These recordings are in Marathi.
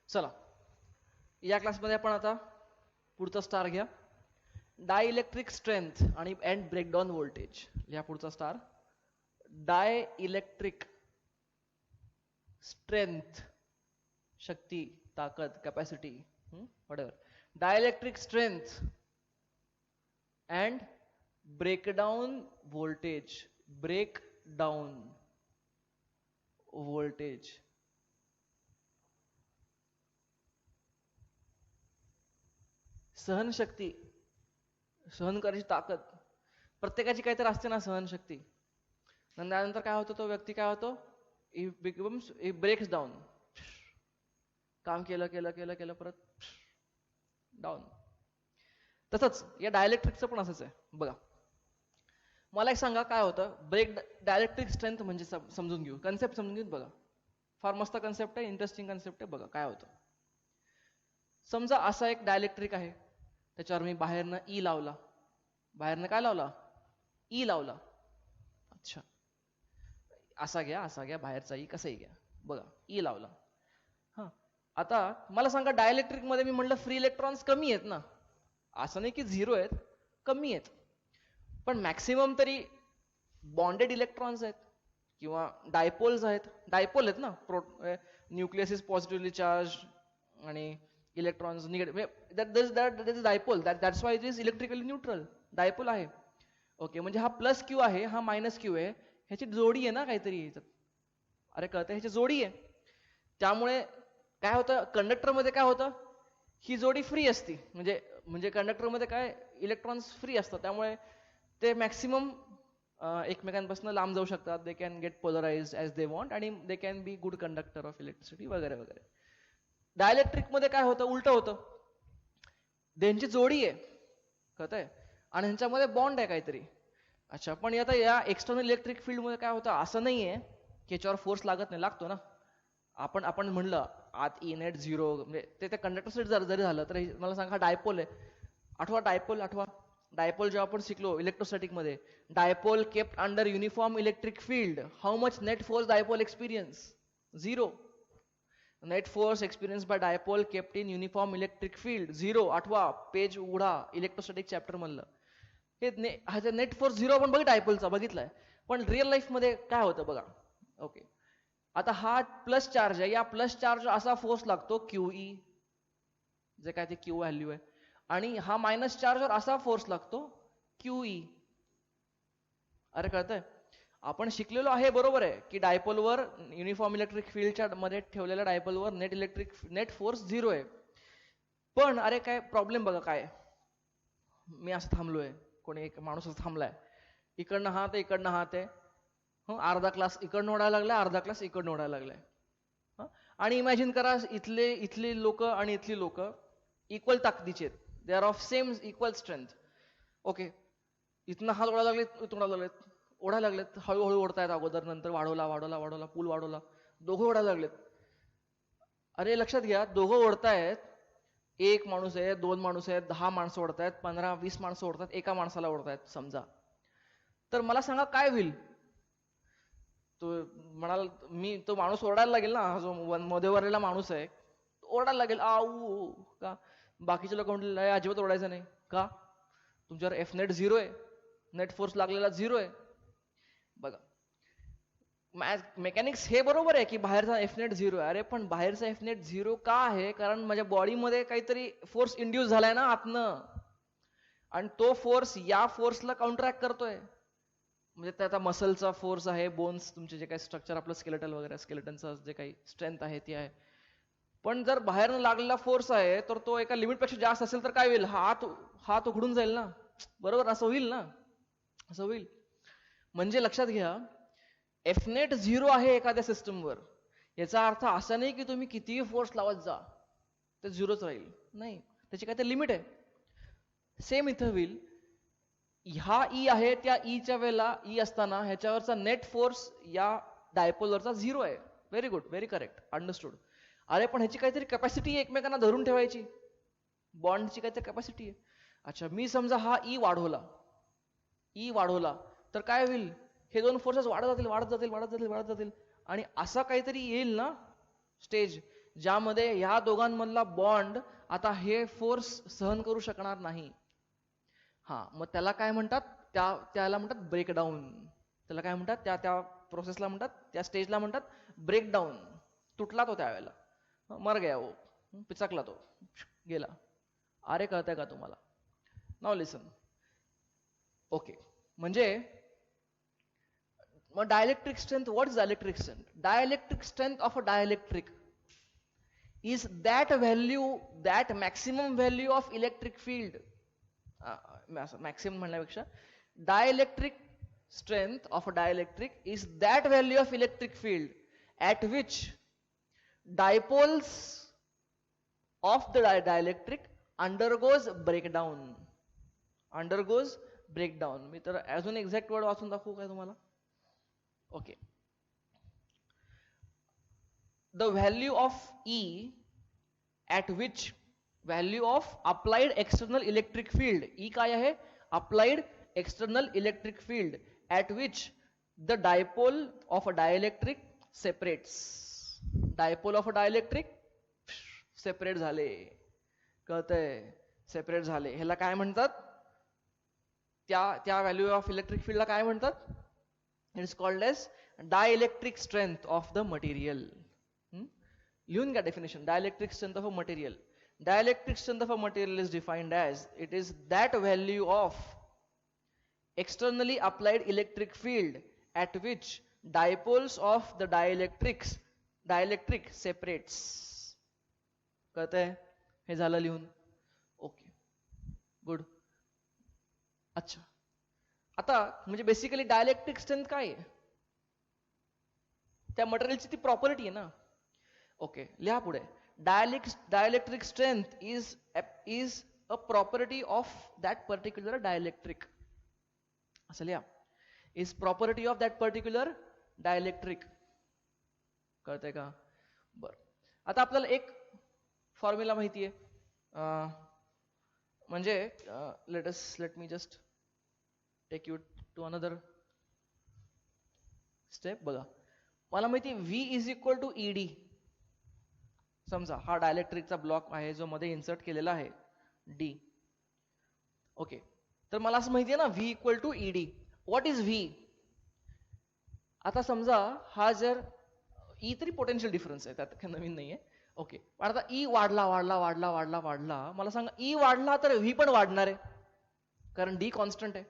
चला, या क्लासमध्ये आपण आता पुढचा स्टार घ्या. डायइलेक्ट्रिक स्ट्रेंथ आणि अँड ब्रेकडाऊन व्होल्टेज. या पुढचा स्टार. डायइलेक्ट्रिक स्ट्रेंथ, शक्ती, ताकद, capacity, whatever. Dielectric strength and breakdown voltage. Breakdown voltage. सहनशक्ती, सहन करायची ताकद. प्रत्येकाची काहीतरी असते ना सहनशक्ती. त्यानंतर काय होतं, तो व्यक्ती काय होतो, इट ब्रेक्स डाऊन. काम केलं केलं केलं केलं परत डाऊन. तसंच या डायलेक्ट्रिकचं पण असंच आहे बघा. मला एक सांगा काय होतं डायलेक्ट्रिक स्ट्रेंथ म्हणजे समजून घेऊ, कन्सेप्ट समजून घेऊ बघा. फार मस्त कन्सेप्ट आहे, इंटरेस्टिंग कन्सेप्ट आहे. बघा काय होतं. समजा असा एक डायलेक्ट्रिक आहे, त्याच्यावर मी बाहेरनं ई लावला. बाहेरनं काय लावला? ई लावला. अच्छा, असा घ्या बाहेरचा ई, कसाही घ्या. बघा ई लावला. हा, आता मला सांगा डायलेक्ट्रिक मध्ये मी म्हटलं फ्री इलेक्ट्रॉन्स कमी आहेत ना. असं नाही की झिरो आहेत, कमी आहेत. पण मॅक्सिमम तरी बॉन्डेड इलेक्ट्रॉन्स आहेत किंवा डायपोल्स आहेत. डायपोल आहेत ना, न्यूक्लियस इज पॉझिटिव्हली चार्ज आणि electrons negative. Dipole, that's why it is electrically neutral. Dipole आहे. ओके, म्हणजे हा प्लस क्यू आहे, हा मायनस क्यू आहे, ह्याची जोडी आहे ना काहीतरी. अरे कळतं, ह्याची जोडी आहे. त्यामुळे काय होतं, कंडक्टरमध्ये काय होतं, ही जोडी फ्री असती. म्हणजे कंडक्टरमध्ये काय इलेक्ट्रॉन्स फ्री असतात, त्यामुळे ते मॅक्सिमम एकमेकांपासून लांब जाऊ शकतात. They can get polarise as they want आणि they can be good conductor of electricity वगैरे वगैरे. डायलेक्ट्रिक मध्ये काय होतं, उलट होतं. त्यांची जोडी आहे, कळतंय, आणि ह्यांच्यामध्ये बॉन्ड आहे काहीतरी. अच्छा, पण आता या एक्सटर्नल इलेक्ट्रिक फील्ड मध्ये काय होतं, असं नाहीये की याच्यावर फोर्स लागत नाही, लागतो ना. आपण म्हणलं आत ई नेट झिरो, म्हणजे ते कंडक्टर जरी झालं तर मला सांगा डायपोल आहे. आठवा डायपोल जेव्हा आपण शिकलो इलेक्ट्रोस्टॅटिक मध्ये, dipole kept under uniform electric field. How much net force dipole experience? Zero. Net force experience by dipole kept in uniform electric field zero. आठवा पेज उघडा इलेक्ट्रोस्टॅटिक चॅप्टर मधलं. हे नेट फोर्स झिरो आपण बघ डायपोलचा बघितलाय. पण रिअल लाईफ मध्ये काय होतं बघा. ओके, आता हा प्लस चार्ज आहे, या प्लस चार्ज असा फोर्स लागतो क्यूई, जे काय ते क्यू व्हॅल्यू आहे, आणि हा मायनस चार्जवर असा फोर्स लागतो क्यूई. अरे कळतंय, आपण शिकलेलो आहे बरोबर आहे की डायपोलवर युनिफॉर्म इलेक्ट्रिक फील्डच्या मध्ये ठेवलेल्या डायपोलवर नेट फोर्स झिरो आहे. पण अरे काय प्रॉब्लेम बघा काय, मी असं थांबलोय, कोणी एक माणूस असं थांबलाय, इकडनं हात आहे इकडनं हात आहे, अर्धा क्लास इकडनं ओढायला लागलाय, अर्धा क्लास इकडनं ओढायला लागलाय. आणि इमॅजिन करा इथली लोक आणि इथली लोक इक्वल ताकदीचे आहेत. They are of same equal strength. Okay, इथनं हात ओढायला लागलेत, इथून ओढायला लागलेत, हळूहळू ओढतायत, अगोदर नंतर वाढवला पूल वाढवला, दोघं ओढायला लागलेत. अरे लक्षात घ्या, दोघं ओढतायत, एक माणूस आहे, दोन माणूस आहेत, 10 माणसं ओढतायत, 15-20 माणसं ओढतात, एका माणसाला ओढतायत समजा. तर मला सांगा काय होईल. तो म्हणाल, मी तो माणूस ओरडायला लागेल ना, जो मध्ये वरलेला माणूस आहे ओरडायला लागेल, आऊ का. बाकीचे लोक म्हटले अजिबात ओरडायचं नाही का, तुमच्यावर एफ नेट झिरो आहे, नेट फोर्स लागलेला झिरो आहे. बघा मेकॅनिक्स हे बरोबर आहे की बाहेरचा एफ नेट झिरो आहे. अरे पण बाहेरचा एफ नेट झिरो का आहे, कारण माझ्या बॉडीमध्ये काहीतरी फोर्स इंड्यूस झालाय ना आतनं, आणि तो फोर्स या फोर्सला काउंटरॅक्ट करतोय. म्हणजे त्याचा मसलचा फोर्स आहे, बोन्स तुमचे जे काही स्ट्रक्चर आपलं स्केलेटल वगैरे, स्केलेटनचं जे काही स्ट्रेंथ आहे ती आहे. पण जर बाहेरनं लागलेला फोर्स आहे तर तो एका लिमिटपेक्षा जास्त असेल तर काय होईल, हात उघडून जाईल ना, बरोबर, असं होईल ना, असं होईल. म्हणजे लक्षात घ्या, एफ नेट झिरो आहे एखाद्या सिस्टमवर, याचा अर्थ असा नाही की तुम्ही कितीही फोर्स लावत जा ते झिरोच राहील, नाही, त्याची काहीतरी लिमिट आहे. सेम इथं होईल, ह्या ई आहे त्या ईच्या वेळेला ई असताना ह्याच्यावरचा नेट फोर्स या डायपोलवरचा झिरो आहे. Very good, very correct, understood. अरे पण ह्याची काहीतरी कॅपॅसिटी आहे एकमेकांना धरून ठेवायची, बॉन्डची काहीतरी कॅपॅसिटी आहे. अच्छा, मी समजा हा ई वाढवला तर काय होईल, हे दोन फोर्सेस वाढत जातील आणि असा काहीतरी येईल ना स्टेज, ज्यामध्ये ह्या दोघांमधला बॉन्ड आता हे फोर्स सहन करू शकणार नाही. हा, मग त्याला काय म्हणतात, त्याला म्हणतात ब्रेकडाऊन. त्याला काय म्हणतात, त्या त्या प्रोसेसला म्हणतात, त्या स्टेजला म्हणतात ब्रेकडाऊन. तुटला तो त्यावेळेला, मर गया वो, पिचकला तो, गेला. अरे कळतंय का तुम्हाला? Now listen. ओके, म्हणजे मग dielectric strength, what is dielectric strength? Dielectric strength of a dielectric is that value, that maximum value of electric field, maximum म्हणण्यापेक्षा dielectric strength of a dielectric is that value of electric field at which dipoles of the dielectric undergoes breakdown. मी तर अजून एक्झॅक्ट वर्ड वाचून दाखवू काय तुम्हाला? Okay, the value of E at which value of applied external electric field, E काय आहे? applied external electric field at which the dipole of a dielectric separates. dipole of a dielectric separate झाले, कळतंय? सेपरेट झाले. ह्याला काय म्हणतात? त्या व्हॅल्यू ऑफ इलेक्ट्रिक फील्डला काय म्हणतात? It is called as dielectric strength of the material. लिहून घ्या definition. Dielectric strength of a material. Dielectric strength of a material is defined as it is that value of externally applied electric field at which dipoles of the dielectric separates. कळतंय? हे झालं लिहून. Okay, good. अच्छा, आता म्हणजे बेसिकली डायइलेक्ट्रिक स्ट्रेंथ काय आहे? त्या मटेरियलची ती प्रॉपर्टी आहे ना. ओके, लिहा पुढे. Dielectric strength is a property of that particular dielectric. असं लिहा, is property of that particular dielectric. कळतंय का? बर, आता आपल्याला एक फॉर्म्युला माहिती आहे, म्हणजे let me just take you to another step. बघा, मला माहिती आहे V is equal to ED. समजा हा डायइलेक्ट्रिकचा ब्लॉक आहे जो मध्ये इन्सर्ट केलेला आहे D. ओके, तर मला असं माहिती आहे ना V equal to ED. What is V? आता समजा हा जर E तरी पोटेन्शियल डिफरन्स आहे, त्यात काही नवीन नाही आहे. ओके, पण आता E वाढला, मला सांगा E वाढला तर V पण वाढणार आहे, कारण D कॉन्स्टंट आहे.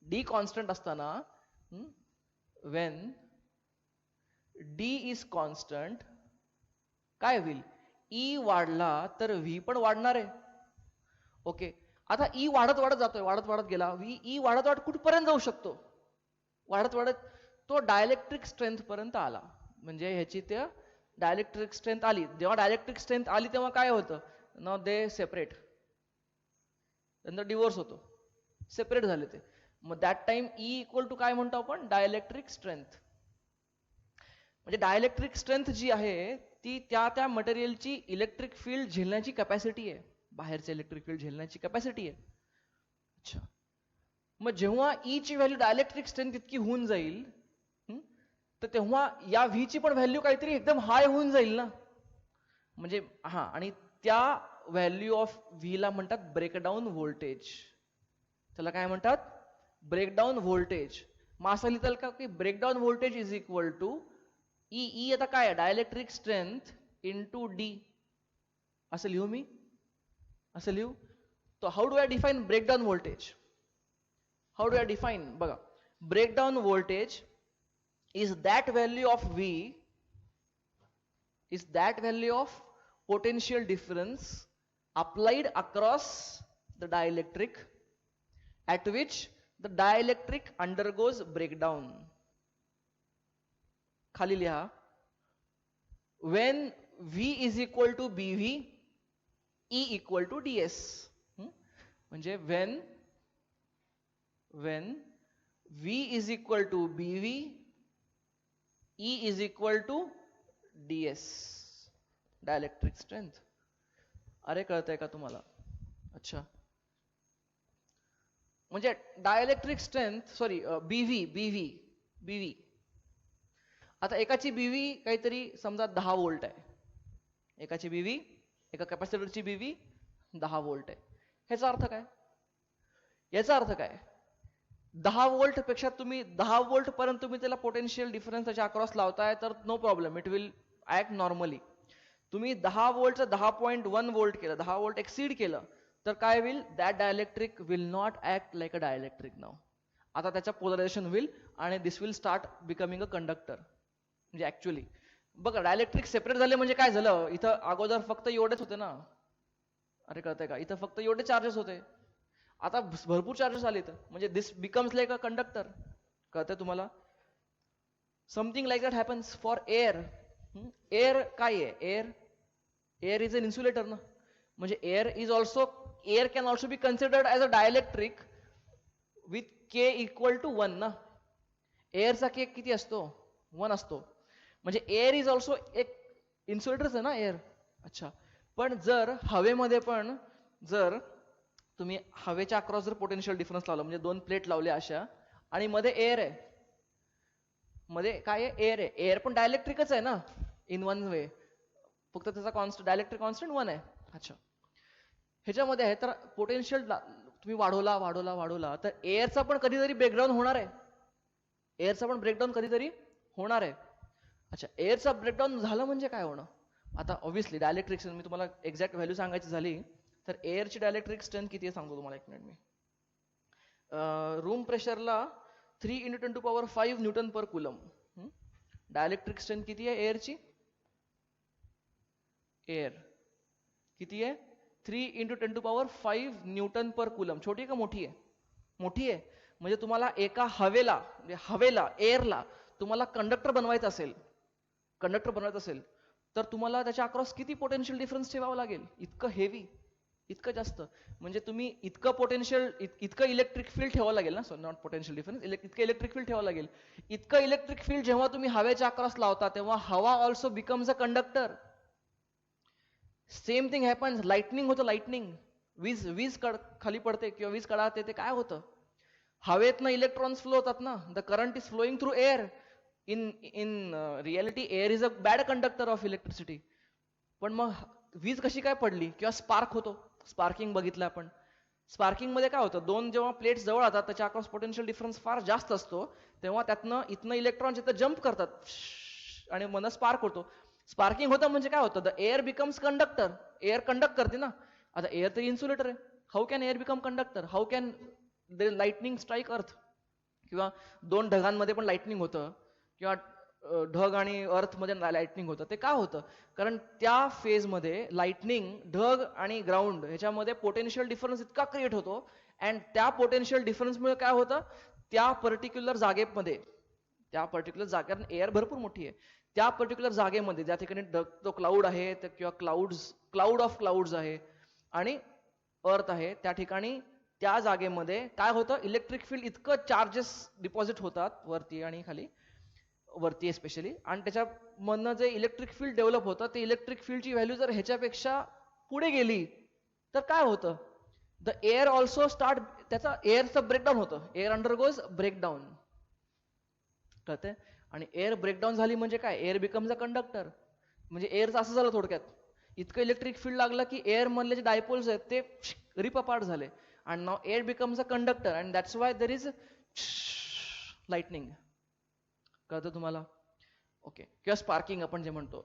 D कॉन्स्टंट असताना when D is constant काय होईल? E वाढला तर V पण वाढणार आहे. ओके, आता E वाढत जातोय, वाढत गेला. E वाढत कुठपर्यंत जाऊ शकतो? वाढत तो डायइलेक्ट्रिक स्ट्रेंथ पर्यंत आला. म्हणजे ह्याची त्या डायइलेक्ट्रिक स्ट्रेंथ आली. जेव्हा डायइलेक्ट्रिक स्ट्रेंथ आली तेव्हा काय होतं? नाउ दे सेपरेट, नंतर डिवोर्स होतो, सेपरेट झाले ते. मग that time E equal to काय म्हणतो आपण? Dielectric strength. म्हणजे डायइलेक्ट्रिक स्ट्रेंथ जी आहे ती त्या मटेरियलची इलेक्ट्रिक फील्ड झेलण्याची कॅपॅसिटी आहे, बाहेरचे इलेक्ट्रिक फील्ड झेलण्याची कॅपॅसिटी आहे. अच्छा, मग जेव्हा E ची व्हॅल्यू डायइलेक्ट्रिक स्ट्रेंथ इतकी होऊन जाईल, तर तेव्हा या V ची पण व्हॅल्यू काहीतरी एकदम हाय होऊन जाईल ना. म्हणजे हा, आणि त्या व्हॅल्यू ऑफ V ला म्हणतात ब्रेकडाऊन व्होल्टेज. त्याला काय म्हणतात? Breakdown voltage. मग असं लिहिताल का की breakdown voltage is equal to E आता काय आहे? Dielectric strength into D. असं लिहू मी? असं लिहू? तो how do I define breakdown voltage? How do I define? बघा, breakdown voltage is that value of V, is that value of potential difference applied across the dielectric at which the dielectric undergoes breakdown. खाली लिहा, when V is equal to BV, E equal to DS. म्हणजे when V is equal to BV, E is equal to DS, dielectric strength. अरे कळतंय का तुम्हाला? अच्छा, म्हणजे डायइलेक्ट्रिक स्ट्रेंथ, सॉरी BV. आता एकाची BV काहीतरी समजा 10 व्होल्ट आहे, एकाची बीव्ही, एका कॅपॅसिटरची बीव्ही 10 व्होल्ट आहे. ह्याचा अर्थ काय? याचा अर्थ काय? 10 व्होल्ट पेक्षा तुम्ही 10 व्होल्ट पर्यंत तुम्ही त्याला पोटेन्शियल डिफरन्स त्याच्या अक्रॉस लावताय तर no problem, it will act normally. तुम्ही 10 व्होल्टचं 10.1 व्होल्ट केलं, 10 व्होल्ट एक्सीड केलं, तर काय होईल? That dielectric will not act like a dielectric नाव. आता त्याच्या पोलरायझेशन होईल आणि this will start becoming a conductor. म्हणजे ऍक्च्युअली बघा, डायलेक्ट्रिक सेपरेट झाले म्हणजे काय झालं? इथं अगोदर फक्त एवढेच होते ना, अरे कळतंय का? इथं फक्त एवढे चार्जेस होते, आता भरपूर चार्जेस आले इथं, म्हणजे this becomes like a conductor. कळतंय तुम्हाला? Something like that happens for air. Air काय आहे? एअर इज अन इन्सुलेटर ना, म्हणजे air can also be considered as a dielectric with K equal to 1 ना. एअरचा के किती असतो? 1 असतो. म्हणजे एअर इज ऑल्सो एक इन्सुलेटरच आहे ना एअर. अच्छा, पण जर हवेमध्ये पण जर तुम्ही हवेच्या अक्रॉस जर पोटेन्शियल डिफरन्स लावला, म्हणजे 2 प्लेट लावल्या अशा आणि मध्ये एअर आहे, मध्ये काय आहे? एअर आहे. एअर पण डायलेक्ट्रिकच आहे ना इन वन वे, फक्त त्याचा डायलेक्ट्रिक कॉन्स्टंट 1 आहे. अच्छा, ह्याच्यामध्ये आहे तर पोटेन्शियल तुम्ही वाढवला तर एअरचा पण कधीतरी ब्रेकडाऊन होणार आहे. एअरचा पण ब्रेकडाऊन कधीतरी होणार आहे. अच्छा, एअरचा ब्रेकडाऊन झालं म्हणजे काय होणं? आता ऑब्व्हियसली डायलेक्ट्रिक, मी तुम्हाला एक्झॅक्ट व्हॅल्यू सांगायची झाली तर एअरची डायलेक्ट्रिक स्ट्रेंथ किती आहे सांगतो तुम्हाला, एक मिनिट. मी room प्रेशरला 3 × 10⁵ Newton per coulomb. Dielectric strength किती आहे एअरची? एअर किती आहे? 3 × 10⁵ न्यूटन पर कुलम. छोटी आहे का मोठी आहे? मोठी आहे. म्हणजे तुम्हाला एका हवेला एअरला तुम्हाला कंडक्टर बनवायचं असेल तर तुम्हाला त्याच्या अक्रॉस किती पोटेन्शियल डिफरन्स ठेवावं लागेल? इतकं हेवी, इतकं जास्त. म्हणजे तुम्ही इतकं इलेक्ट्रिक फील्ड ठेवावं लागेल ना, सो नॉट पोटेन्शियल डिफरन्स, इतकं इलेक्ट्रिक फील्ड ठेवावं लागेल. इतकं इलेक्ट्रिक फील्ड जेव्हा तुम्ही हवेच्या अक्रॉस लावता तेव्हा हवा also becomes a conductor. Same thing happens, lightning होतं. लाइटनिंग, वीज खाली पडते किंवा वीज कडाते, ते काय होतं? हवेतनं इलेक्ट्रॉन्स फ्लो होतात ना, the current is flowing through air. In reality air is a bad conductor of electricity. पण मग वीज कशी काय पडली? किंवा स्पार्क होतो, स्पार्किंग बघितलं आपण. स्पार्किंग मध्ये काय होतं? 2 जेव्हा प्लेट्स जवळ येतात त्याच्या अक्रॉस पोटेन्शियल डिफरन्स फार जास्त असतो, तेव्हा इथनं इलेक्ट्रॉन्स इथं जम्प करतात आणि मन स्पार्क होतो. स्पार्किंग होतं म्हणजे काय होतं? The air becomes conductor. Air conduct करते ना. आता एअर तरी इन्सुलेटर आहे. How can air become conductor? How can the lightning strike अर्थ? किंवा 2 ढगांमध्ये पण लाइटनिंग होतं, किंवा ढग आणि अर्थ मध्ये लाइटनिंग होतं. ते का होतं? कारण त्या फेजमध्ये लाइटनिंग, ढग आणि ग्राउंड ह्याच्यामध्ये पोटेन्शियल डिफरन्स इतका क्रिएट होतो, अँड त्या पोटेन्शियल डिफरन्समुळे काय होतं? त्या पर्टिक्युलर जागेमध्ये, कारण एअर भरपूर मोठी आहे, त्या पर्टिक्युलर जागेमध्ये ज्या ठिकाणी तो क्लाउड आहे किंवा क्लाउड ऑफ क्लाउड्स आहे आणि अर्थ आहे, त्या ठिकाणी त्या जागेमध्ये काय होतं? इलेक्ट्रिक फील्ड इतकं चार्जेस डिपॉझिट होतात वरती आणि खाली, वरती स्पेशली, आणि त्याच्यामधनं जे इलेक्ट्रिक फील्ड डेव्हलप होतं, ते इलेक्ट्रिक फील्डची व्हॅल्यू जर ह्याच्यापेक्षा पुढे गेली तर काय होतं? द एअर ऑल्सो स्टार्ट, त्याचा एअरचं ब्रेकडाऊन होतं. Air undergoes breakdown. कळतंय? आणि एअर ब्रेकडाऊन झाली म्हणजे काय? Air becomes a conductor. म्हणजे एअरचं असं झालं थोडक्यात, इतकं इलेक्ट्रिक फील्ड लागलं की एअर मधले जे डायपोल्स आहेत ते रिप अपार्ट झाले, and now air becomes a conductor, and that's why there is lightning. कळतं तुम्हाला? ओके. किंवा स्पार्किंग आपण जे म्हणतो.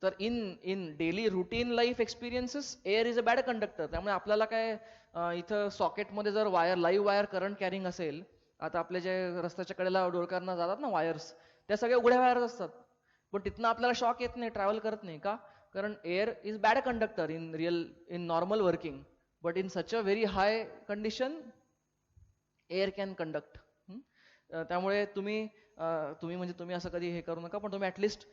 तर in daily routine life experiences air is a bad conductor. त्यामुळे आपल्याला काय, इथं सॉकेटमध्ये जर लाईव्ह वायर करंट कॅरिंग असेल, आता आपले जे रस्त्याच्या कडेला डोरकांना जातात ना वायर्स, त्या सगळ्या उघड्या वायर्स असतात, पण तिथनं आपल्याला शॉक येत नाही, ट्रॅव्हल करत नाही. का? कारण air is bad conductor in normal working, but in such a very high condition air can conduct. त्यामुळे तुम्ही असं कधी हे करू नका, पण तुम्ही ऍटलिस्ट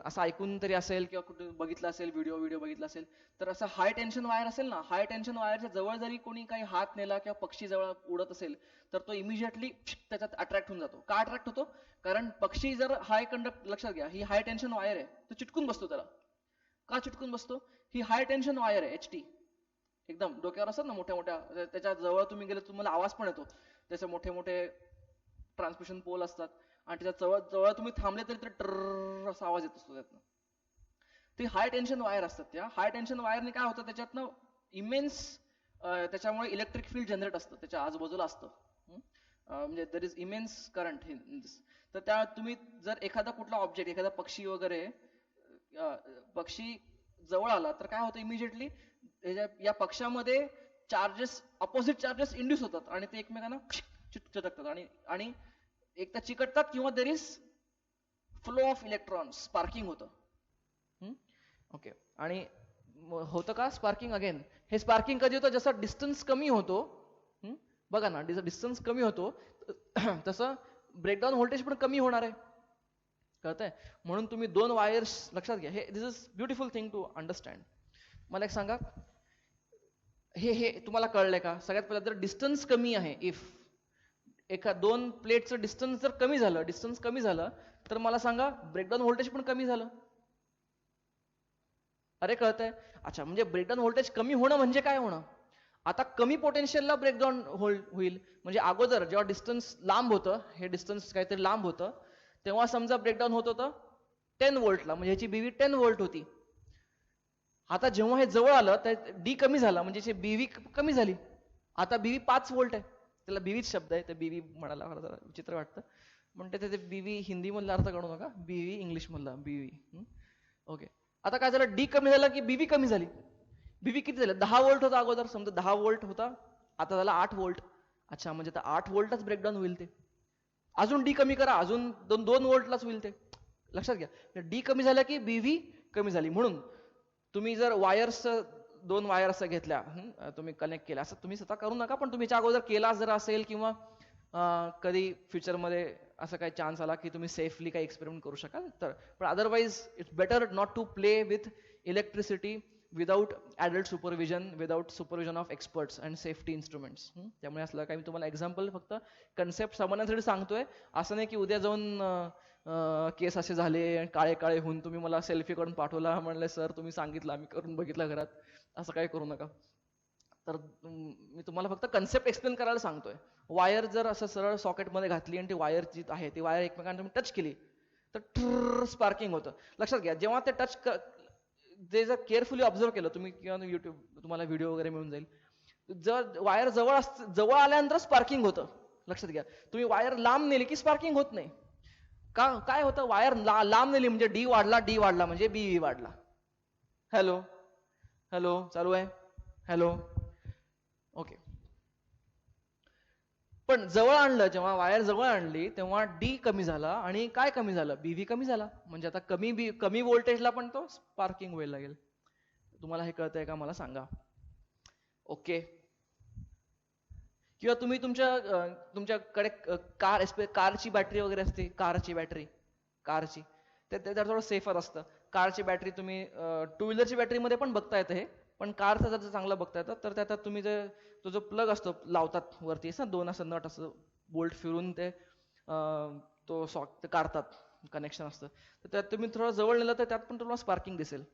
असं ऐकून तरी असेल किंवा कुठे बघितलं असेल, व्हिडिओ बघितला असेल, तर असं हाय टेन्शन वायर असेल ना, हाय टेन्शन वायरच्या जवळ जरी कोणी काही हात नेला किंवा पक्षी जवळ उडत असेल तर तो इमिजिएटली त्याच्यात अट्रॅक्ट होऊन जातो. का अट्रॅक्ट होतो? कारण पक्षी जर लक्षात घ्या, ही हाय टेन्शन वायर आहे, तो चिटकून बसतो त्याला. का चिटकून बसतो? ही हाय टेन्शन वायर आहे, HT, एकदम डोक्यावर असतात ना मोठ्या मोठ्या, त्याच्या जवळ तुम्ही गेले तुम्हाला आवाज पण येतो. त्याचे मोठे मोठे ट्रान्समिशन पोल असतात आणि त्याच्या जवळ तुम्ही थांबले तरी ट्रर असा आवाज येत असतो त्यातनं. ते ती हाय टेन्शन वायर असतात. त्या हाय टेन्शन वायरने काय होतं, त्याच्यातनं इमेन्स त्याच्यामुळे इलेक्ट्रिक फील्ड जनरेट असतं, त्याच्या आजूबाजूला असतं. म्हणजे there is immense current in this. तर त्या तुम्ही जर एखादा कुठला ऑब्जेक्ट, एखादा पक्षी वगैरे पक्षी जवळ आला तर काय होतं, इमिजिएटली या पक्षामध्ये चार्जेस, अपोजिट चार्जेस इंड्यूस होतात आणि ते एकमेकांना चिटकतात आणि एक तर चिकटतात किंवा there is flow of electrons, sparking होतं. ओके. आणि होतं का स्पार्किंग? अगेन हे स्पार्किंग कधी होतं, जसं डिस्टन्स कमी होतो, बघा ना, डिस्टन्स कमी होतो तसं ब्रेकडाऊन व्होल्टेज पण कमी होणार आहे, कळतंय? म्हणून तुम्ही दोन वायर्स लक्षात घ्या. हे this is beautiful thing to understand. मला एक सांगा, हे तुम्हाला कळलंय का? सगळ्यात पहिला, जर डिस्टन्स कमी आहे, इफ दोन प्लेटचं डिस्टन्स जर कमी झालं तर मला सांगा ब्रेकडाऊन व्होल्टेज पण कमी झालं. अरे कळतंय? अच्छा, म्हणजे ब्रेकडाऊन व्होल्टेज कमी होणं म्हणजे काय होणं? आता कमी पोटेन्शियलला ब्रेकडाऊन होईल. म्हणजे अगोदर जेव्हा डिस्टन्स लांब होतं, हे डिस्टन्स काहीतरी लांब होतं, तेव्हा समजा ब्रेकडाऊन होत होतं 10 व्होल्टला, म्हणजे ह्याची बीव्ही 10 व्होल्ट होती. आता जेव्हा हे जवळ आलं तर डी कमी झाला, म्हणजे बीव्ही कमी झाली. आता बीव्ही 5 व्होल्ट आहे. त्याला बीव्हीच शब्द आहे, ते बीव्ही म्हणायला जरा विचित्र वाटतं, म्हणते ते बीव्ही हिंदी मधला अर्थ काढू नका, बीव्ही इंग्लिश मधला बीव्ही. ओके. आता काय झालं, डी कमी झाला की बीव्ही कमी झाली. बीव्ही किती झालं? 10 व्होल्ट होता अगोदर, समजा 10 व्होल्ट होता, आता झाला 8 व्होल्ट. अच्छा, म्हणजे आता 8 व्होल्टच ब्रेकडाऊन होईल ते. अजून डी कमी करा, अजून 2 व्होल्टलाच होईल ते. लक्षात घ्या, डी कमी झाला की बीव्ही कमी झाली. म्हणून तुम्ही जर दोन वायर्स घेतल्या, तुम्ही कनेक्ट केल्या, असं तुम्ही स्वतः करू नका, पण तुम्ही याच्या अगोदर केला जर असेल किंवा कधी फ्युचरमध्ये असं काही चान्स आला की तुम्ही सेफली काही एक्सपेरिमेंट करू शकाल तर. पण otherwise it's better not to play with electricity without adult supervision, without supervision of experts and safety instruments. त्यामुळे असलं काही मी तुम्हाला एक्झाम्पल फक्त कन्सेप्ट समजण्यासाठी सांगतोय. असं नाही की उद्या जाऊन केस असे झाले, काळे काळे होऊन तुम्ही मला सेल्फी करून पाठवला, म्हणले सर तुम्ही सांगितलं आम्ही करून बघितलं घरात, असं काही करू नका. तर मी तुम्हाला फक्त कन्सेप्ट एक्सप्लेन करायला सांगतोय. वायर जर असं सरळ सॉकेटमध्ये घातली आणि ती वायर जी आहे ती वायर एकमेकांना तुम्ही टच केली तर स्पार्किंग होतं. लक्षात घ्या, जेव्हा ते टच ते जर केअरफुली ऑब्झर्व केलं तुम्ही किंवा युट्यूब तुम्हाला व्हिडिओ वगैरे मिळून जाईल, जर वायर जवळ आल्यानंतर स्पार्किंग होतं. लक्षात घ्या, तुम्ही वायर लांब नेली की स्पार्किंग होत नाही. काय होतं, वायर लांब नेली म्हणजे डी वाढला म्हणजे बीव्ही वाढला. हॅलो हॅलो चालू आहे, हॅलो. ओके. पण जवळ आणलं, जेव्हा वायर जवळ आणली तेव्हा डी कमी झाला आणि काय कमी झालं, बीव्ही कमी झाला. म्हणजे आता कमी व्होल्टेजला पण तो स्पार्किंग व्हायला लागेल. तुम्हाला हे कळतंय का मला सांगा? ओके. किंवा तुम्ही तुमच्याकडे कारची बॅटरी वगैरे असते, कारची त्यात थोडं सेफर असतं. कारची बॅटरी तुम्ही टू व्हीलरची बॅटरीमध्ये पण बघता येतं हे, पण कारचं जर चांगलं बघता येतं तर त्यात तुम्ही तो जो प्लग असतो लावतात वरती असं दोन असं नट असं बोल्ट फिरून ते काढतात, कनेक्शन असतं. तर त्यात तुम्ही थोडं जवळ नेलं तर त्यात पण तुम्हाला स्पार्किंग दिसेल.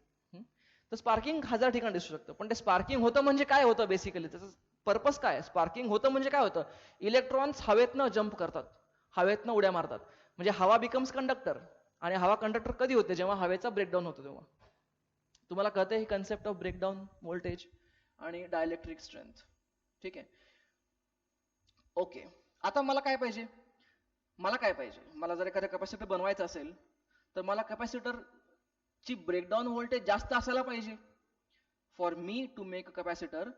तर स्पार्किंग 1000 ठिकाणी दिसू शकतं. पण ते स्पार्किंग होतं म्हणजे काय होतं, बेसिकली त्याचं पर्पज काय? स्पार्किंग होतं म्हणजे काय होतं, इलेक्ट्रॉन्स हवेतनं जंप करतात, हवेतनं उड्या मारतात. म्हणजे हवा बिकम्स कंडक्टर, आणि हवा कंडक्टर कधी होते, जेव्हा हवेचा ब्रेकडाऊन होतो तेव्हा. तुम्हाला कळते ही कन्सेप्ट ऑफ ब्रेकडाऊन व्होल्टेज आणि डायलेक्ट्रिक स्ट्रेंथ. ठीक आहे. ओके. आता मला काय पाहिजे, मला जर एखादा कॅपॅसिटर बनवायचा असेल तर मला कॅपॅसिटर ची ब्रेकडाऊन व्होल्टेज जास्त असायला पाहिजे for me to make a capacitor.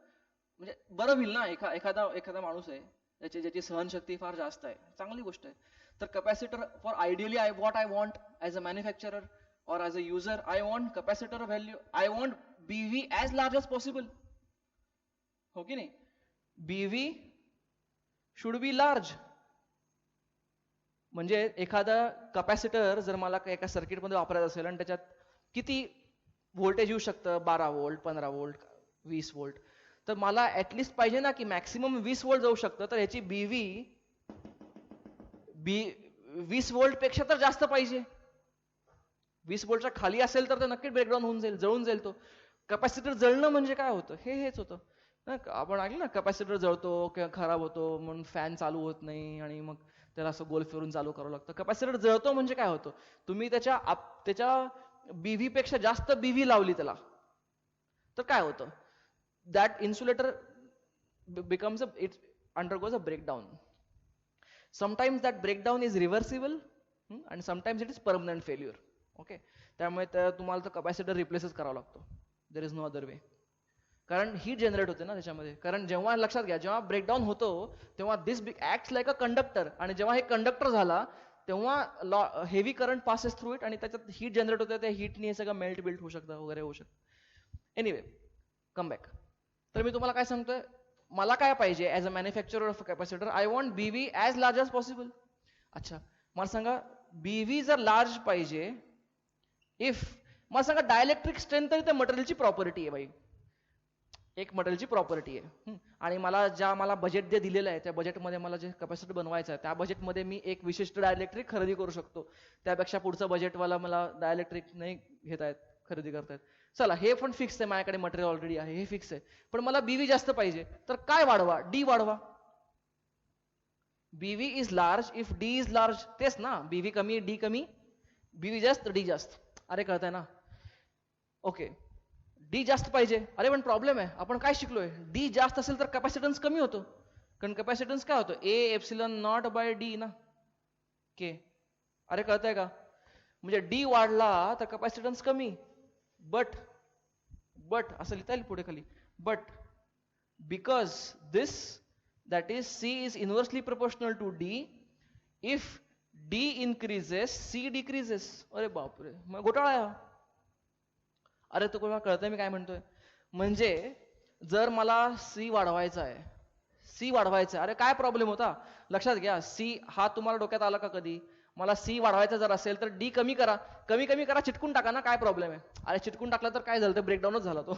म्हणजे बरं होईल ना, एखादा माणूस आहे ज्याची सहनशक्ती फार जास्त आहे, चांगली गोष्ट आहे. तर capacitor for ideally I want as a manufacturer or as a user, I want capacitor value, I want BV as large as possible. हो की नाही? BV should be large. म्हणजे एखादा कॅपॅसिटर जर मला एका सर्किटमध्ये वापरायचं असेल आणि त्याच्यात किती व्होल्टेज येऊ शकतं, 12 व्होल्ट, 15 व्होल्ट, 20 व्होल्ट, तर मला ऍटलिस्ट पाहिजे ना की मॅक्सिमम 20 व्होल्ट जाऊ शकतं. तर याची BV 20 व्होल्ट पेक्षा तर जास्त पाहिजे. 20 व्होल्टच्या खाली असेल तर नक्कीच ब्रेकडाऊन होऊन जाईल, जळून जाईल तो. कॅपॅसिटर जळणं म्हणजे काय होतं, हेच होतं. आपण ऐकलं ना, कॅपॅसिटर जळतो किंवा खराब होतो म्हणून फॅन चालू होत नाही आणि मग त्याला असं गोल फिरून चालू करावं लागतं. कॅपॅसिटर जळतो म्हणजे काय होतं, तुम्ही त्याच्या बीव्ही पेक्षा जास्त बीव्ही लावली त्याला तर काय होतं, that insulator becomes it undergoes a breakdown. Sometimes that breakdown is reversible आणि sometimes it is permanent failure. Okay, त्यामुळे तुम्हाला तर कपॅसिटर रिप्लेसच करावा लागतो. There is no other way. कारण हीट जनरेट होते ना त्याच्यामध्ये. कारण जेव्हा लक्षात घ्या, जेव्हा ब्रेकडाऊन होतो तेव्हा दिस ऍक्ट्स लाईक अ कंडक्टर, आणि जेव्हा हे कंडक्टर झाला तेव्हा heavy current passes through it आणि त्याच्यात हीट जनरेट होते. त्या हीटने हे सगळं मेल्ट बिल्ट होऊ शकतं वगैरे होऊ शकतं. Anyway, come back. तर मी तुम्हाला काय सांगतोय, मला काय पाहिजे as a manufacturer of capacitor, I want BV as large as possible. अच्छा, मला सांगा बीव्ही जर लार्ज पाहिजे, इफ मला सांगा डायलेक्ट्रिक स्ट्रेंथ तरी त्या मटेरियलची प्रॉपर्टी आहे बाई, एक मटेरियलची प्रॉपर्टी आहे. आणि मला बजेट जे दिलेलं आहे त्या बजेटमध्ये मला जे कॅपॅसिटर बनवायचं आहे त्या बजेटमध्ये मी एक विशिष्ट डायलेक्ट्रिक खरेदी करू शकतो. त्यापेक्षा पुढचं बजेटवाला मला डायलेक्ट्रिक नाही घेता येत, खरेदी करतायत. चला हे पण फिक्स आहे, माझ्याकडे मटेरियल ऑलरेडी आहे, हे फिक्स आहे. पण मला बीव्ही जास्त पाहिजे, तर काय वाढवा? डी वाढवा. BV is large if D is large. तेच ना, बीव्ही कमी डी कमी, बीव्ही जास्त डी जास्त. अरे कळतंय ना? ओके, डी जास्त पाहिजे. अरे पण प्रॉब्लेम आहे, आपण काय शिकलोय, डी जास्त असेल तर कॅपॅसिटन्स कमी होतो. कारण कॅपॅसिटन्स काय होतं, A epsilon naught by D ना, के. अरे कळतंय का? म्हणजे डी वाढला तर कॅपॅसिटन्स कमी. बट असं लिहिता येईल पुढे खाली, but because this that is C is inversely proportional to D, if D increases C decreases. अरे बापरे, मग घोटाळा आहे. अरे तो कोणाला कळतंय मी काय म्हणतोय? म्हणजे जर मला सी वाढवायचा आहे, अरे काय प्रॉब्लेम होता लक्षात घ्या. सी हा तुम्हाला डोक्यात आला का कधी? मला सी वाढवायचा जर असेल तर डी कमी करा, कमी करा, चिटकून टाका ना, काय प्रॉब्लेम आहे? अरे चिटकून टाकला तर काय झालं, तर ब्रेकडाऊनच झाला तो.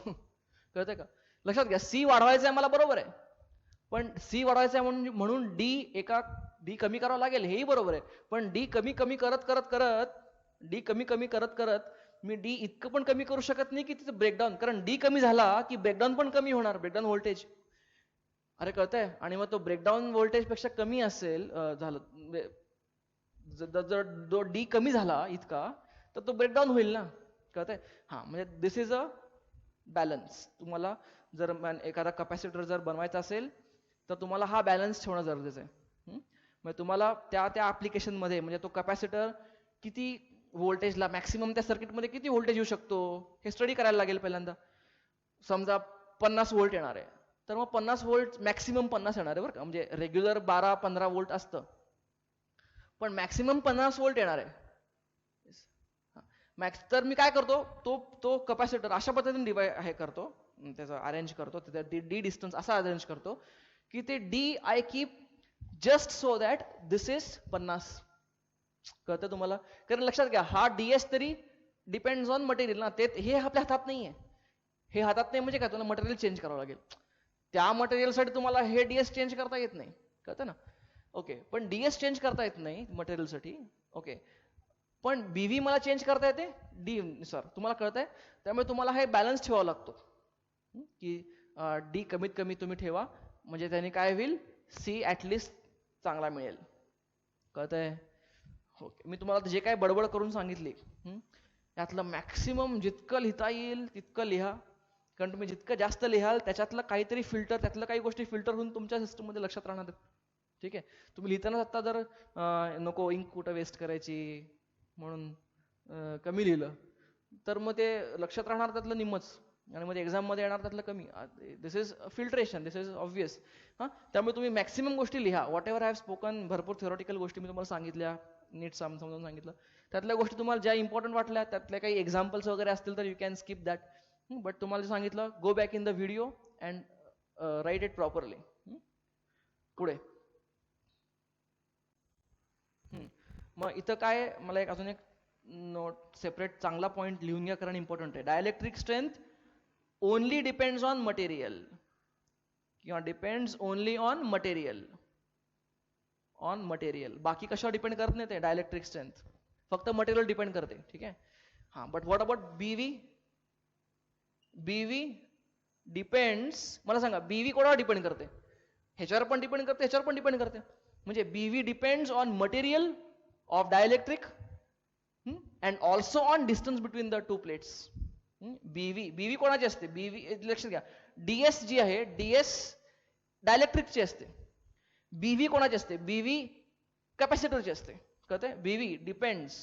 कळतंय का? लक्षात घ्या, सी वाढवायचा आहे मला, बरोबर आहे, पण सी वाढवायचा आहे म्हणून डी कमी करावं लागेल, हेही बरोबर आहे. पण डी कमी करत मी डी इतकं पण कमी करू शकत नाही की तिचं ब्रेकडाऊन, कारण डी कमी झाला की ब्रेकडाऊन पण कमी होणार, ब्रेकडाऊन व्होल्टेज. अरे कळतंय? आणि मग तो ब्रेकडाऊन व्होल्टेज पेक्षा कमी असेल झालं, जर डी कमी झाला इतका तर तो ब्रेकडाऊन होईल ना. कळतंय? हा, म्हणजे दिस इज अ बॅलन्स. तुम्हाला जर एखादा कॅपॅसिटर जर बनवायचा असेल तर तुम्हाला हा बॅलन्स ठेवणं गरजेचं आहे. म्हणजे तुम्हाला त्या ऍप्लिकेशन मध्ये, म्हणजे तो कॅपॅसिटर किती व्होल्टेजला, मॅक्सिमम त्या सर्किटमध्ये किती व्होल्टेज येऊ शकतो हे स्टडी करायला लागेल पहिल्यांदा. समजा 50 व्होल्ट येणार आहे, तर मग 50 व्होल्ट मॅक्सिमम 50 येणार आहे बरं का, म्हणजे रेग्युलर 12-15 व्होल्ट असतं, पण मॅक्सिमम 50 व्होल्ट येणार आहे. तर मी काय करतो, तो कॅपॅसिटर अशा पद्धतीने हे करतो, त्याचं अरेंज करतो, डी डिस्टन्स असा अरेंज करतो की ते D I keep just so that this is 50. कळतं तुम्हाला? कारण लक्षात घ्या, हा डीएस तरी डिपेंड्स ऑन मटेरियल ना, हे आपल्या हातात नाहीये. हे हातात नाही म्हणजे काय, तुम्हाला मटेरियल चेंज करावं लागेल. त्या मटेरियलसाठी तुम्हाला हे डीएस चेंज करता येत नाही. कळतं ना? ओके, पण डीएस चेंज करता येत नाही मटेरियलसाठी. ओके, पण बीव्ही मला चेंज करता येते डी नुसार. तुम्हाला कळतंय? त्यामुळे तुम्हाला हे बॅलन्स ठेवावा लागतो की डी कमीत कमी तुम्ही ठेवा, म्हणजे त्याने काय होईल, सी ऍटलिस्ट चांगला मिळेल. कळतंय? ओके, मी तुम्हाला जे काय बडबड करून सांगितली यातलं मॅक्सिमम जितकं लिहिता येईल तितकं लिहा, कारण तुम्ही जितकं जास्त लिहाल त्याच्यातलं काहीतरी फिल्टर, त्यातलं काही गोष्टी फिल्टर होऊन तुमच्या सिस्टममध्ये लक्षात राहणार. ठीक आहे? तुम्ही लिहिताना आता जर नको इंक कुठं वेस्ट करायची म्हणून कमी लिहिलं तर मग ते लक्षात राहणार त्यातलं निम्मच, आणि मग एक्झाम मध्ये येणार त्यातलं कमी. This is filtration, this is obvious. त्यामुळे तुम्ही मॅक्सिमम गोष्टी लिहा. Whatever I have spoken, भरपूर थेरॉटिकल गोष्टी मी तुम्हाला सांगितल्या, नीट समजावून सांगितलं. त्यातल्या गोष्टी तुम्हाला ज्या इम्पॉर्टंट वाटल्या, त्यातल्या काही एक्झाम्पल्स वगैरे असतील तर you can skip that. But तुम्हाला सांगितलं, go back in the video and write it properly. पुढे मग इथं काय, मला अजून एक नोट सेपरेट चांगला पॉईंट लिहून घ्या, कारण इम्पॉर्टंट आहे. Dielectric strength only depends on material, किंवा डिपेंड्स ओनली ऑन मटेरियल, बाकी कशावर डिपेंड करत नाही ते. डायलेक्ट्रिक स्ट्रेंथ फक्त मटेरियल डिपेंड करते. ठीक आहे? हा, बट व्हॉट अबाउट बीव्ही? बीव्ही डिपेंड्स, मला सांगा बीव्ही कोणावर डिपेंड करते? ह्याच्यावर पण डिपेंड करते, ह्याच्यावर पण डिपेंड करते. म्हणजे BV depends on material of dielectric and also on distance between the two plates. BV कोणाची असते? बीव्ही लक्षात घ्या, डीएस जी आहे, डीएस डायलेक्ट्रिकची असते. बीव्ही कोणाची असते? बीव्ही कॅपॅसिटरची असते. कळतंय? BV depends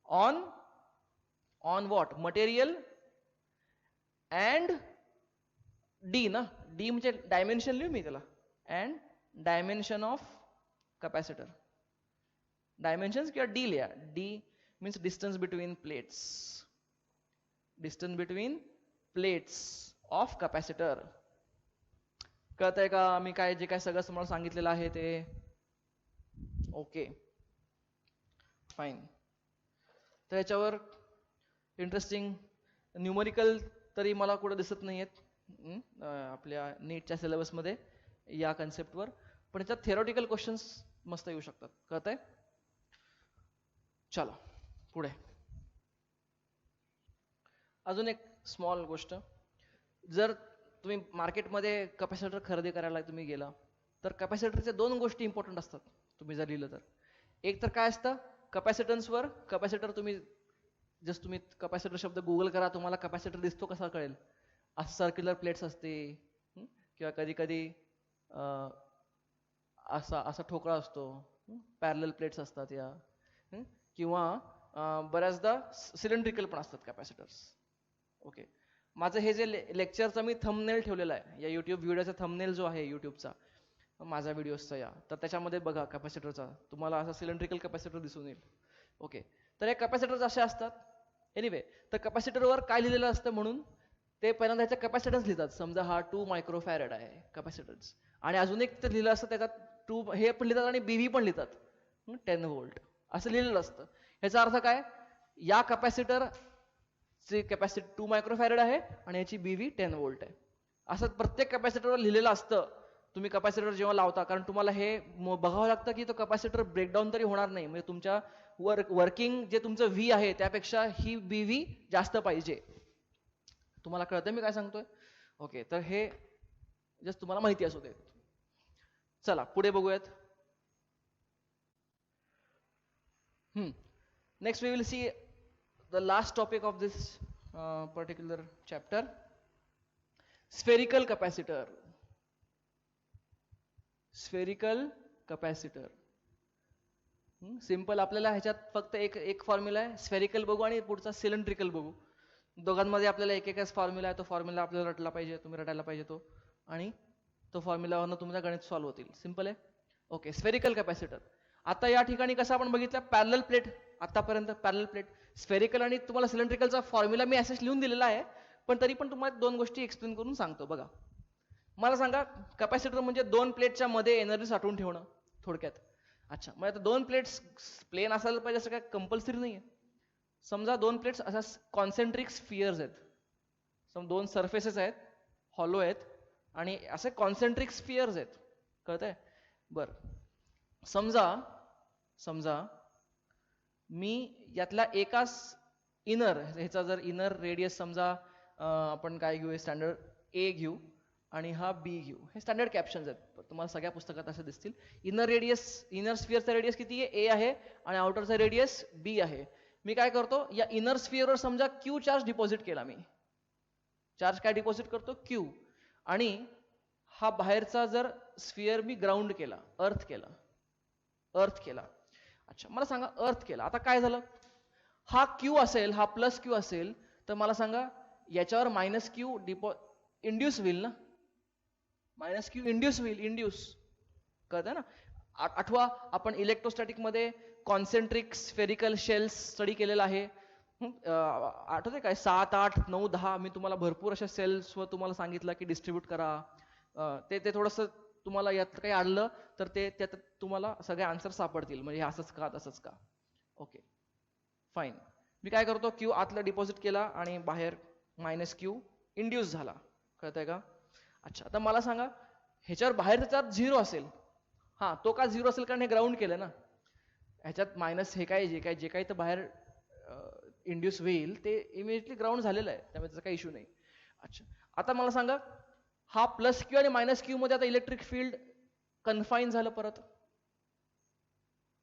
on what? Material and D ना, डी म्हणजे डायमेन्शन लिहू मी त्याला, and dimension of capacitor. Dimension किंवा डी लिहा. D means distance between plates, distance between plates of capacitor. कळतंय का? मी काय जे काय सगळं तुम्हाला सांगितलेलं आहे ते. Okay fine. तर याच्यावर इंटरेस्टिंग न्यूमरिकल तरी मला कुठं दिसत नाही आहेत आपल्या नीटच्या सिलेबसमध्ये या कन्सेप्टवर, पण याच्यात थेरॉटिकल क्वेश्चन्स मस्त येऊ शकतात. कळतंय? चला पुढे. अजून एक स्मॉल गोष्ट, जर तुम्ही मार्केटमध्ये कॅपॅसिटर खरेदी करायला तुम्ही गेला तर कॅपॅसिटरच्या दोन गोष्टी इम्पॉर्टंट असतात तुम्ही जर लिहिलं तर. एक तर काय असतं, कॅपॅसिटन्सवर कॅपॅसिटर, तुम्ही कॅपॅसिटर शब्द गुगल करा, तुम्हाला कॅपॅसिटर दिसतो कसा कळेल? असं सर्क्युलर प्लेट्स असते किंवा कधी कधी असा ठोकळा असतो, पॅरलल प्लेट्स असतात या, किंवा बऱ्याचदा सिलेंड्रिकल पण असतात कॅपॅसिटर्स. ओके, माझं हे जे लेक्चरचा मी थंबनेल ठेवलेला आहे, या युट्यूब व्हिडिओचा थंबनेल जो आहे युट्यूबचा माझ्या व्हिडिओजचा या, तर त्याच्यामध्ये बघा कॅपॅसिटरचा तुम्हाला असा सिलेंड्रिकल कॅपॅसिटर दिसून येईल. ओके, तर हे कॅपॅसिटर्स असे असतात. एनिवे, तर कॅपॅसिटरवर काय लिहिलेलं असतं म्हणून ते पहिल्यांदा ह्याचा कॅपॅसिटन्स लिहितात. समजा हा 2 मायक्रोफॅरेड आहे कॅपॅसिटन्स, आणि अजून एक ते लिहिलं असतं त्याच्यात 2 हे पण लिहितात आणि बीव्ही पण लिहितात, 10 व्होल्ट असं लिहिलेलं असतं. ह्याचा अर्थ काय? या कॅपॅसिटर ची कॅपॅसिटी 2 मायक्रोफॅरेड आहे आणि याची बीव्ही 10 व्होल्ट आहे, असं प्रत्येक कॅपॅसिटरवर लिहिलेलं असतं. तुम्ही कॅपॅसिटर जेव्हा लावता, कारण तुम्हाला हे बघावं लागतं की तो कॅपॅसिटर ब्रेकडाऊन तरी होणार नाही, म्हणजे तुमच्या वर्किंग जे तुमचं व्ही आहे त्यापेक्षा ही बीव्ही जास्त पाहिजे. तुम्हाला कळतंय मी काय सांगतोय? ओके, तर हे जस्ट तुम्हाला माहिती असू दे. चला पुढे बघूयात. Next we will see the last topic of this particular chapter, spherical capacitor. Spherical capacitor. Simple, आपल्याला ह्याच्यात फक्त एक फॉर्म्युला आहे, स्फेरिकल बघू आणि पुढचा सिलेंड्रिकल बघू. दोघांमध्ये आपल्याला एकच फॉर्म्युला आहे, तो फॉर्म्युला आपल्याला रटला पाहिजे, तुम्ही रटायला पाहिजे तो, आणि तो फॉर्म्युलावरनं तुमचं गणित सॉल्व्ह होतील. सिंपल आहे. Okay, spherical capacitor. आता या ठिकाणी कसं आपण बघितलं, पॅरलल प्लेट, आतापर्यंत पॅरलल प्लेट, स्फेरिकल आणि तुम्हाला सिलेंड्रिकलचा फॉर्म्युला मी असेच लिहून दिलेला आहे, पण तरी पण तुम्हाला दोन गोष्टी एक्सप्लेन करून सांगतो. बघा, मला सांगा, कॅपॅसिटर म्हणजे दोन प्लेटच्या मध्ये एनर्जी साठवून ठेवणं थोडक्यात. अच्छा, मग आता दोन प्लेट्स प्लेन असायला पाहिजे असं काय कंपल्सरी नाही आहे. समजा दोन प्लेट्स अशा कॉन्सेंट्रिक स्फिअर्स आहेत, समजा दोन सरफेसेस आहेत, हॉलो आहेत, आणि असे कॉन्सेंट्रिक स्फिअर्स आहेत. कळतंय? बरं, समजा मी यातला एकाच इनर, ह्याचा जर इनर रेडियस समजा आपण काय घेऊ, स्टँडर्ड ए घेऊ आणि हा बी घेऊ. हे स्टँडर्ड कॅप्शन्स आहेत, तुम्हाला सगळ्या पुस्तकात असे दिसतील. इनर रेडियस, इनर स्फिअरचा रेडियस किती आहे? ए आहे, आणि आउटरचा रेडियस बी आहे. मी काय करतो, या इनर स्फिअरवर समजा क्यू चार्ज डिपॉझिट केला मी. चार्ज काय डिपॉझिट करतो? क्यू. आणि हा बाहेरचा जर स्फिअर मी ग्राउंड केला, अर्थ केला. अच्छा, मला सांगा, अर्थ केला, आता काय झालं? हा क्यू असेल, हा प्लस क्यू असेल, तर मला सांगा याच्यावर मायनस क्यू इंड्यूस होईल ना? मायनस क्यू इंड्यूस होईल. कळतंय ना? आठवा, आपण इलेक्ट्रोस्टॅटिक मध्ये कॉन्सेंट्रिक स्फेरिकल शेल्स स्टडी केलेला आहे. आठवते काय? 7, 8, 9, 10 मी तुम्हाला भरपूर अशा सेल्सवर तुम्हाला सांगितलं की डिस्ट्रीब्यूट करा. ते थोडंसं तुम्हाला यात काही आढळलं तर ते त्यात तुम्हाला सगळे आन्सर सापडतील, म्हणजे असंच का तसंच का. Okay fine. मी काय करतो, क्यू आतला डिपॉझिट केला आणि बाहेर मायनस क्यू इंड्यूस झाला. कळतंय का? अच्छा, आता मला सांगा, ह्याच्यावर बाहेरचा चार्ज 0 असेल. हा, तो का 0 असेल? कारण हे ग्राउंड केलं ना. ह्याच्यात मायनस हे काय जे काही तर बाहेर इंड्यूस होईल ते इमिजिएटली ग्राउंड झालेलं आहे, त्यामुळे त्याचा काही इश्यू नाही. अच्छा, आता मला सांगा, हा प्लस क्यू आणि मायनस क्यू मध्ये आता इलेक्ट्रिक फील्ड कन्फाईन झालं, परत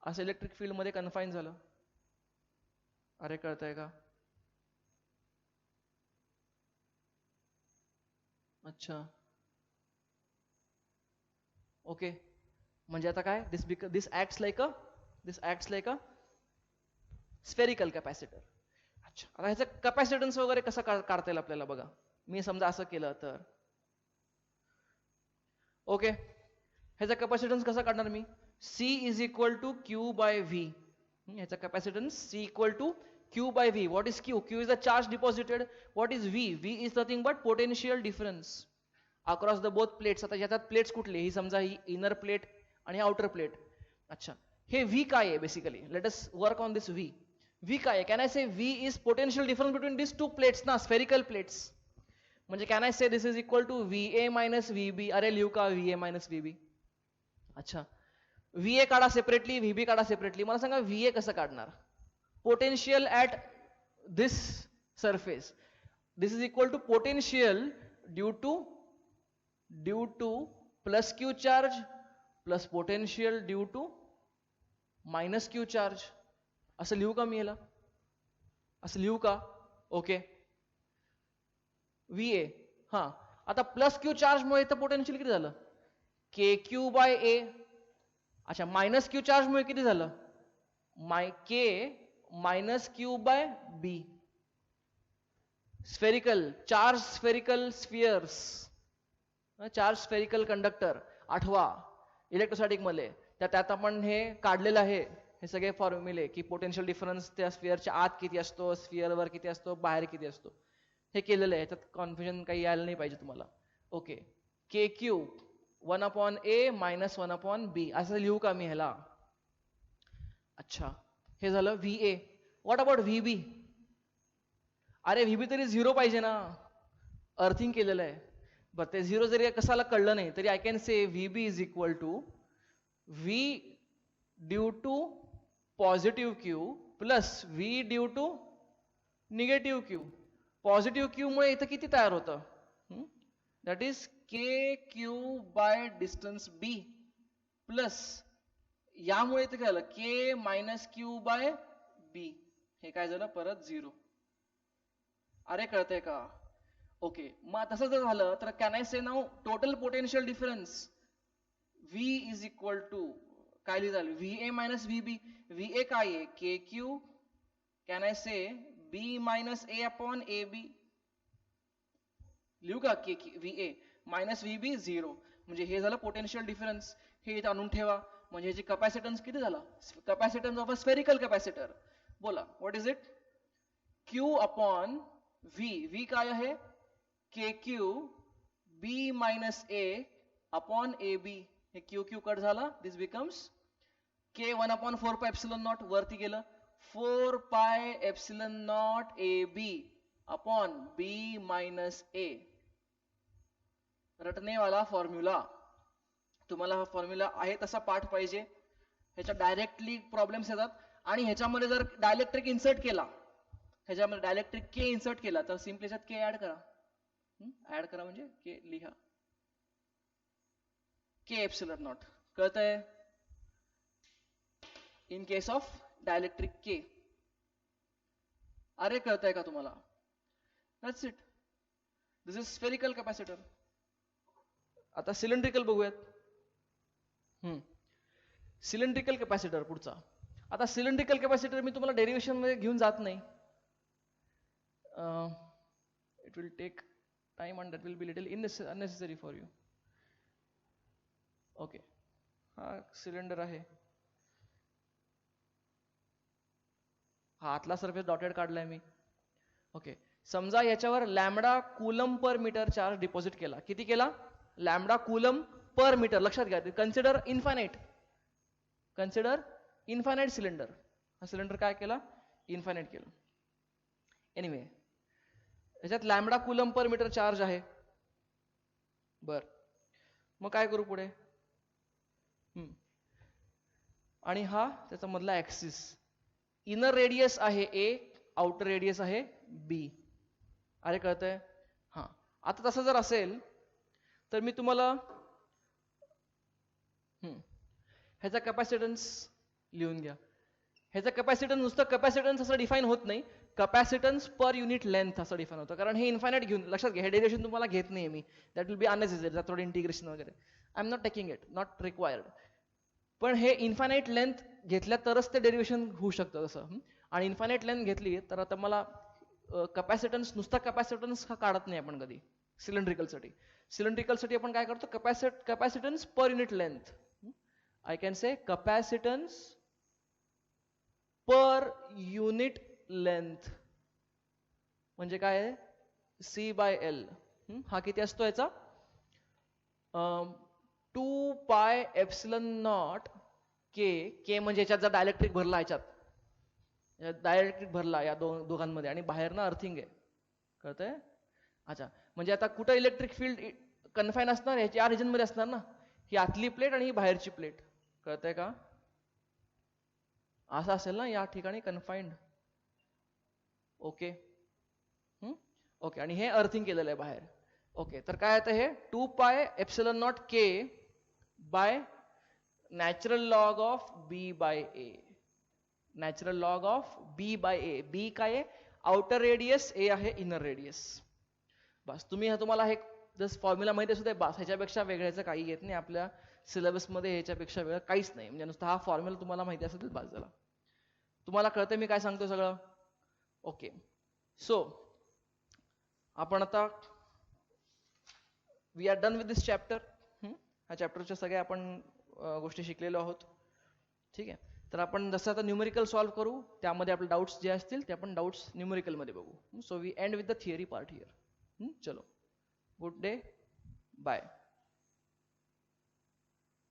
असं इलेक्ट्रिक फील्ड मध्ये कन्फाईन झालं. अरे कळतंय का? अच्छा ओके. म्हणजे आता काय, this acts like a spherical capacitor. अच्छा, आता ह्याचं कॅपॅसिटन्स वगैरे कसं काढता येईल आपल्याला बघा. मी समजा असं केलं तर ओके, ह्याचा कॅपॅसिटन्स कसा काढणार मी? C is equal to Q by V. ह्याचा capacitance C equal to Q by V. What is Q? Q is the charge deposited. What is V? V is nothing but potential difference across the both plates. आता याच्यात प्लेट्स कुठले? ही समजा ही इनर प्लेट आणि आउटर प्लेट. अच्छा, हे व्ही काय आहे basically? Let us work on this V. V काय आहे? Can I say V is potential difference between this two plates ना, स्फेरिकल प्लेट्स. म्हणजे can I say this is equal to V A minus V B. अरे लिहू का V A minus V B? अच्छा, व्ही ए काढा सेपरेटली, व्ही बी काढा सेपरेटली. मला सांगा व्ही ए कसं काढणार? Potential at this surface, this is equal to potential due to plus Q charge plus potential due to minus Q charge. असं लिहू का मी याला? असं लिहू का? Okay, V A. हा, आता प्लस क्यू चार्ज मुळे इथं पोटेन्शियल किती झालं? K Q by A. अच्छा, मायनस क्यू चार्ज मुळे किती झालं? K minus Q by B. Spherical charge, spherical spheres, charge spherical conductor. आठवा इलेक्ट्रोस्टॅटिक मध्ये त्यात आपण हे काढलेलं आहे, हे सगळे फॉर्म्युले की पोटेन्शियल डिफरन्स त्या स्फिअरच्या आत किती असतो, स्फिअरवर किती असतो, बाहेर किती असतो, हे केलेलं आहे. त्यात कन्फ्युजन काही यायला नाही पाहिजे तुम्हाला. ओके, के क्यू 1/a मायनस 1/b असं लिहू का मी ह्याला? अच्छा, हे झालं V A. What about V B? अरे व्ही बी तरी झिरो पाहिजे ना, अर्थिंग केलेलं आहे. बरं, ते झिरो जरी कसाला कळलं नाही तरी I can say V B is equal to V due to positive Q plus V due to negative Q. Positive Q मुळे इथं किती तयार होतं? That is K Q by distance B plus यामुळे इथे काय झालं? K minus Q by B. हे काय झालं? परत झिरो. अरे कळतंय का? ओके, मग तसं जर झालं तर can I say now total potential difference V is equal to काय लिहिलं? V A minus V B. V A काय आहे? K Q. Can I say B minus A upon A B. लिहू का? K V A minus V B zero. म्हणजे हे झालं पोटेन्शियल डिफरन्स. हे इथं आणून ठेवा. म्हणजे ह्याची कॅपॅसिटन्स किती झाला? Capacitance of a spherical capacitor. बोला, what is it? Q upon V. V काय आहे? K Q B minus A upon A B. हे क्यू क्यू कट झाला. दिस बिकम्स के 1/4 पाय एप्सिलॉन नॉट. वरती गेलं 4 pi epsilon not A B upon B minus A. रटनेवाला फॉर्म्युला. तुम्हाला हा फॉर्म्युला आहे तसा पाठ पाहिजे. ह्याच्या डायरेक्टली प्रॉब्लेम्स येतात आणि ह्याच्यामध्ये जर डायलेक्ट्रिक इन्सर्ट केला, ह्याच्यामध्ये डायलेक्ट्रिक के इन्सर्ट केला तर सिम्पली ह्याच्यात के ऍड करा. ऍड करा म्हणजे के लिहा, के एप्सिलॉन नॉट. कळतंय? इन केस ऑफ डायलेक्ट्रिक के. अरे कळतंय का तुम्हाला? That's it. This is spherical capacitor. आता सिलेंड्रिकल बघूयात. सिलेंड्रिकल कॅपॅसिटर पुढचा. आता सिलेंड्रिकल कॅपॅसिटर मी तुम्हाला डेरिव्हेशन मध्ये घेऊन जात नाही. It will take time and that will be little unnecessary for you. Okay, हा सिलेंडर आहे. हा आतला सरफेस डॉटेड काढलाय मी. ओके, समजा याच्यावर lambda coulomb per metre charge deposit केला. किती केला? Lambda coulomb per metre. लक्षात घ्या, consider infinite. Consider infinite cylinder. हा सिलेंडर काय केला? इन्फायनाइट केलं. एनिवे, याच्यात lambda coulomb per metre charge आहे. बर, मग काय करू पुढे? आणि हा त्याचा मधला ऍक्सिस. इनर रेडियस आहे ए, आउटर रेडियस आहे बी. अरे कळतंय? हा, आता तसं जर असेल तर मी तुम्हाला ह्याचा कॅपॅसिटन्स लिहून घ्या. ह्याचं कॅपॅसिटन्स नुसतं कॅपॅसिटन्स असं डिफाईन होत नाही, कॅपॅसिटन्स पर युनिट लेंथ असं डिफाईन होतं. कारण हे इन्फायनाईट घेऊन लक्षात घ्या, हे डेरिवेशन तुम्हाला घेत नाही मी, दॅट विल बी अननेसेसरी, थोडं इंटिग्रेशन वगैरे I am not taking it, not required. पण हे इन्फायनाईट लेंथ घेतल्या तरच ते डेरिवेशन होऊ शकतं तसं. आणि इन्फायनाईट लेंथ घेतली तर आता मला कॅपॅसिटन्स, नुसता कॅपॅसिटन्स हा काढत नाही आपण कधी सिलेंड्रिकलसाठी. सिलेंड्रिकलसाठी आपण काय करतो, capacitance per unit length. I can say capacitance per unit length म्हणजे काय आहे, सी बाय एल. हा किती असतो याचा, 2 पाय एप्सिलॉन नॉट के. के म्हणजे याच्यात जर डायलेक्ट्रिक भरला, याच्यात डायलेक्ट्रिक भरला या दोघांमध्ये, आणि बाहेर ना अर्थिंग आहे, कळतंय? अच्छा, म्हणजे आता कुठं इलेक्ट्रिक फील्ड कन्फाईन असणार, या रिजन मध्ये असणार ना, ही आतली प्लेट आणि ही बाहेरची प्लेट, कळतंय का? असं असेल ना या ठिकाणी कन्फाईंड. ओके. ओके, आणि हे अर्थिंग केलेलं आहे बाहेर. ओके, तर काय येतं हे 2 pi epsilon not K by natural log of B by A. Natural log of B by A. B काय आहे, आउटर रेडियस, ए आहे इनर रेडियस. बस तुम्हाला हे जस्ट फॉर्म्युला माहिती असू दे, बस ह्याच्यापेक्षा वेगळ्याचं काही येत नाही आपल्या सिलेबसमध्ये, ह्याच्यापेक्षा वेगळं काहीच नाही. म्हणजे नुसता हा फॉर्म्युला तुम्हाला माहिती असेल बस झाला. तुम्हाला कळतंय मी काय सांगतो सगळं? ओके, सो आपण आता we are done with this chapter. ह्या चॅप्टरच्या सगळ्या आपण गोष्टी शिकलेलो आहोत. ठीक आहे, तर आपण जसं आता न्यूमेरिकल सॉल्व्ह करू, त्यामध्ये आपले डाऊट्स जे असतील ते आपण डाऊट्स न्यूमेरिकलमध्ये बघू. So we end with the theory part here. चलो, गुड डे, बाय.